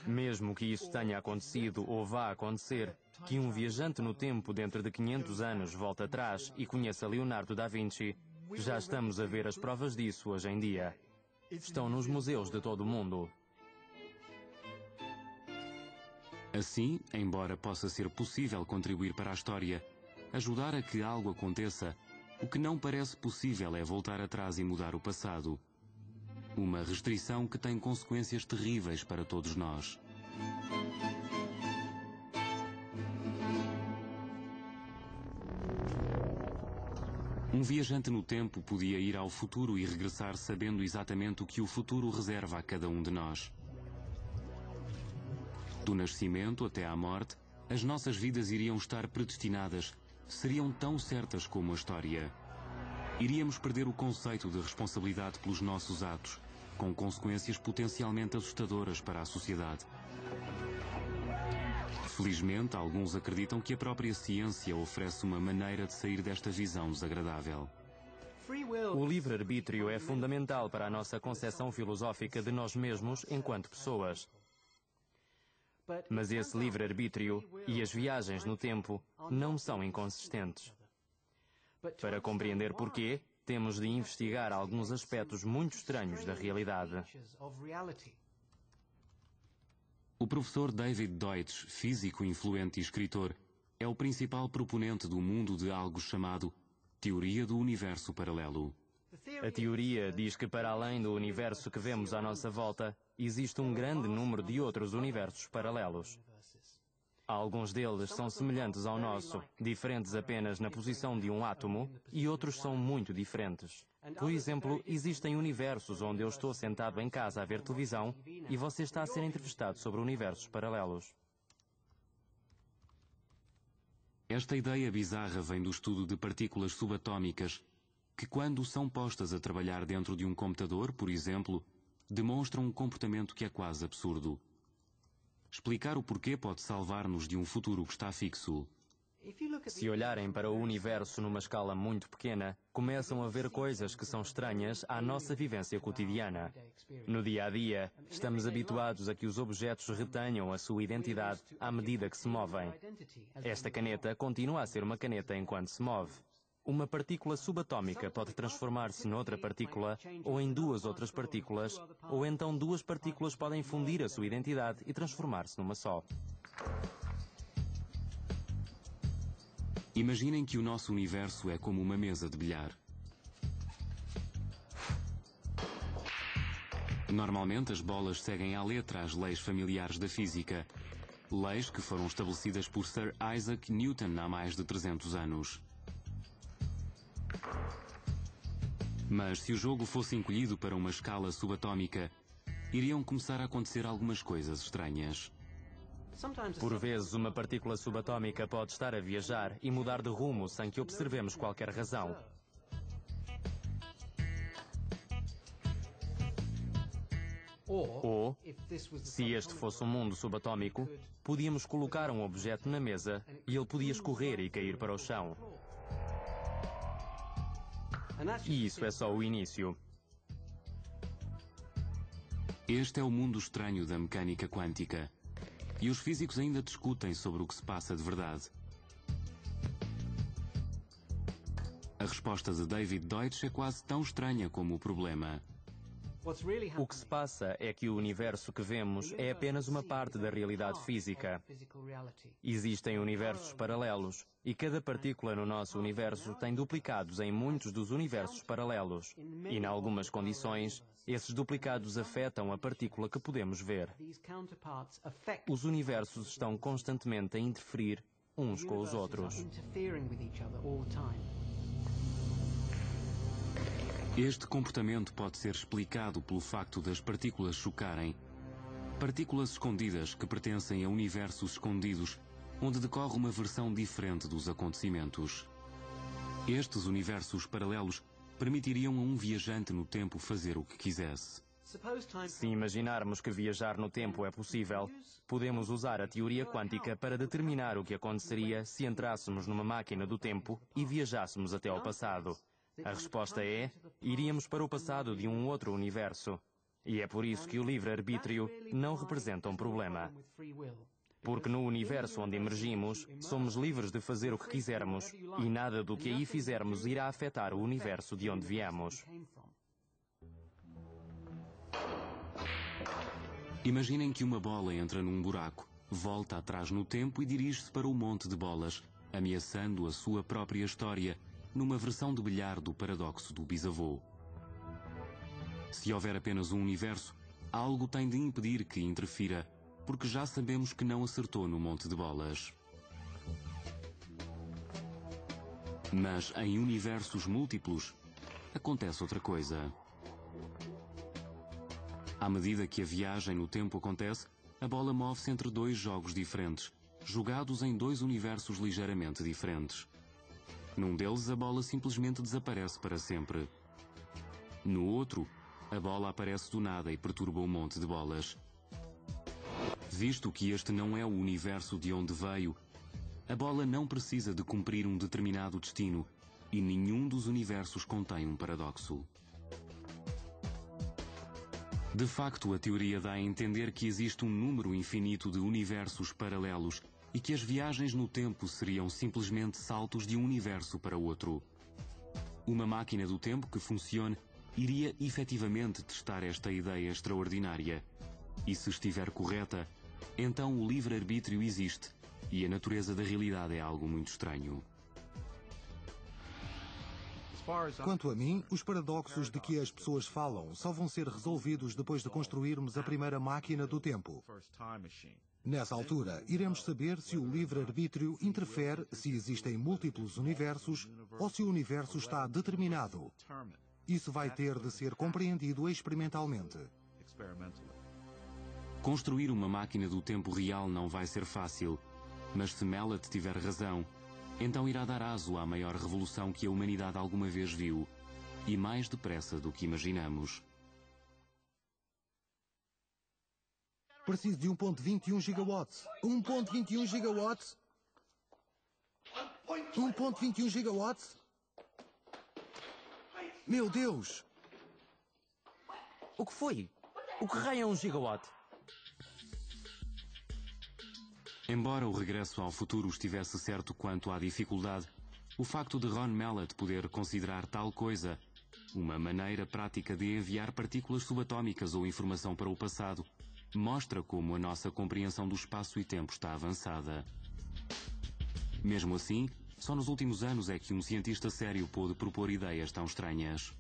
Mesmo que isso tenha acontecido ou vá acontecer, que um viajante no tempo dentro de 500 anos volte atrás e conheça Leonardo da Vinci, já estamos a ver as provas disso hoje em dia. Estão nos museus de todo o mundo. Assim, embora possa ser possível contribuir para a história, ajudar a que algo aconteça, o que não parece possível é voltar atrás e mudar o passado. Uma restrição que tem consequências terríveis para todos nós. Um viajante no tempo podia ir ao futuro e regressar sabendo exatamente o que o futuro reserva a cada um de nós. Do nascimento até à morte, as nossas vidas iriam estar predestinadas, seriam tão certas como a história. Iríamos perder o conceito de responsabilidade pelos nossos atos, com consequências potencialmente assustadoras para a sociedade. Felizmente, alguns acreditam que a própria ciência oferece uma maneira de sair desta visão desagradável. O livre-arbítrio é fundamental para a nossa concepção filosófica de nós mesmos enquanto pessoas. Mas esse livre-arbítrio e as viagens no tempo não são inconsistentes. Para compreender porquê, temos de investigar alguns aspectos muito estranhos da realidade. O professor David Deutsch, físico influente e escritor, é o principal proponente do mundo de algo chamado Teoria do Universo Paralelo. A teoria diz que para além do universo que vemos à nossa volta, existe um grande número de outros universos paralelos. Alguns deles são semelhantes ao nosso, diferentes apenas na posição de um átomo, e outros são muito diferentes. Por exemplo, existem universos onde eu estou sentado em casa a ver televisão e você está a ser entrevistado sobre universos paralelos. Esta ideia bizarra vem do estudo de partículas subatômicas que, quando são postas a trabalhar dentro de um computador, por exemplo, demonstram um comportamento que é quase absurdo. Explicar o porquê pode salvar-nos de um futuro que está fixo. Se olharem para o universo numa escala muito pequena, começam a ver coisas que são estranhas à nossa vivência cotidiana. No dia a dia, estamos habituados a que os objetos retenham a sua identidade à medida que se movem. Esta caneta continua a ser uma caneta enquanto se move. Uma partícula subatômica pode transformar-se noutra partícula, ou em duas outras partículas, ou então duas partículas podem fundir a sua identidade e transformar-se numa só. Imaginem que o nosso universo é como uma mesa de bilhar. Normalmente as bolas seguem à letra as leis familiares da física, leis que foram estabelecidas por Sir Isaac Newton há mais de 300 anos. Mas se o jogo fosse encolhido para uma escala subatômica, iriam começar a acontecer algumas coisas estranhas. Por vezes, uma partícula subatômica pode estar a viajar e mudar de rumo sem que observemos qualquer razão. Ou, se este fosse um mundo subatômico, podíamos colocar um objeto na mesa e ele podia escorrer e cair para o chão. E isso é só o início. Este é o mundo estranho da mecânica quântica. E os físicos ainda discutem sobre o que se passa de verdade. A resposta de David Deutsch é quase tão estranha como o problema. O que se passa é que o universo que vemos é apenas uma parte da realidade física. Existem universos paralelos, e cada partícula no nosso universo tem duplicados em muitos dos universos paralelos. E, em algumas condições, esses duplicados afetam a partícula que podemos ver. Os universos estão constantemente a interferir uns com os outros. Este comportamento pode ser explicado pelo facto das partículas chocarem. Partículas escondidas que pertencem a universos escondidos, onde decorre uma versão diferente dos acontecimentos. Estes universos paralelos permitiriam a um viajante no tempo fazer o que quisesse. Se imaginarmos que viajar no tempo é possível, podemos usar a teoria quântica para determinar o que aconteceria se entrássemos numa máquina do tempo e viajássemos até ao passado. A resposta é, iríamos para o passado de um outro universo. E é por isso que o livre-arbítrio não representa um problema. Porque no universo onde emergimos, somos livres de fazer o que quisermos e nada do que aí fizermos irá afetar o universo de onde viemos. Imaginem que uma bola entra num buraco, volta atrás no tempo e dirige-se para o monte de bolas, ameaçando a sua própria história, numa versão de bilhar do paradoxo do bisavô. Se houver apenas um universo, algo tem de impedir que interfira, porque já sabemos que não acertou no monte de bolas. Mas em universos múltiplos, acontece outra coisa. À medida que a viagem no tempo acontece, a bola move-se entre dois jogos diferentes, jogados em dois universos ligeiramente diferentes. Num deles, a bola simplesmente desaparece para sempre. No outro, a bola aparece do nada e perturba o monte de bolas. Visto que este não é o universo de onde veio, a bola não precisa de cumprir um determinado destino e nenhum dos universos contém um paradoxo. De facto, a teoria dá a entender que existe um número infinito de universos paralelos e que as viagens no tempo seriam simplesmente saltos de um universo para outro. Uma máquina do tempo que funcione iria efetivamente testar esta ideia extraordinária. E se estiver correta, então o livre-arbítrio existe e a natureza da realidade é algo muito estranho. Quanto a mim, os paradoxos de que as pessoas falam só vão ser resolvidos depois de construirmos a primeira máquina do tempo. Nessa altura, iremos saber se o livre-arbítrio interfere se existem múltiplos universos ou se o universo está determinado. Isso vai ter de ser compreendido experimentalmente. Construir uma máquina do tempo real não vai ser fácil, mas se Mallet tiver razão, então irá dar aso à maior revolução que a humanidade alguma vez viu, e mais depressa do que imaginamos. Preciso de 1.21 gigawatts. 1.21 gigawatts? 1.21 gigawatts? Meu Deus! O que foi? O que raio é um gigawatt? Embora o regresso ao futuro estivesse certo quanto à dificuldade, o facto de Ron Mallet poder considerar tal coisa, uma maneira prática de enviar partículas subatômicas ou informação para o passado, mostra como a nossa compreensão do espaço e tempo está avançada. Mesmo assim, só nos últimos anos é que um cientista sério pôde propor ideias tão estranhas.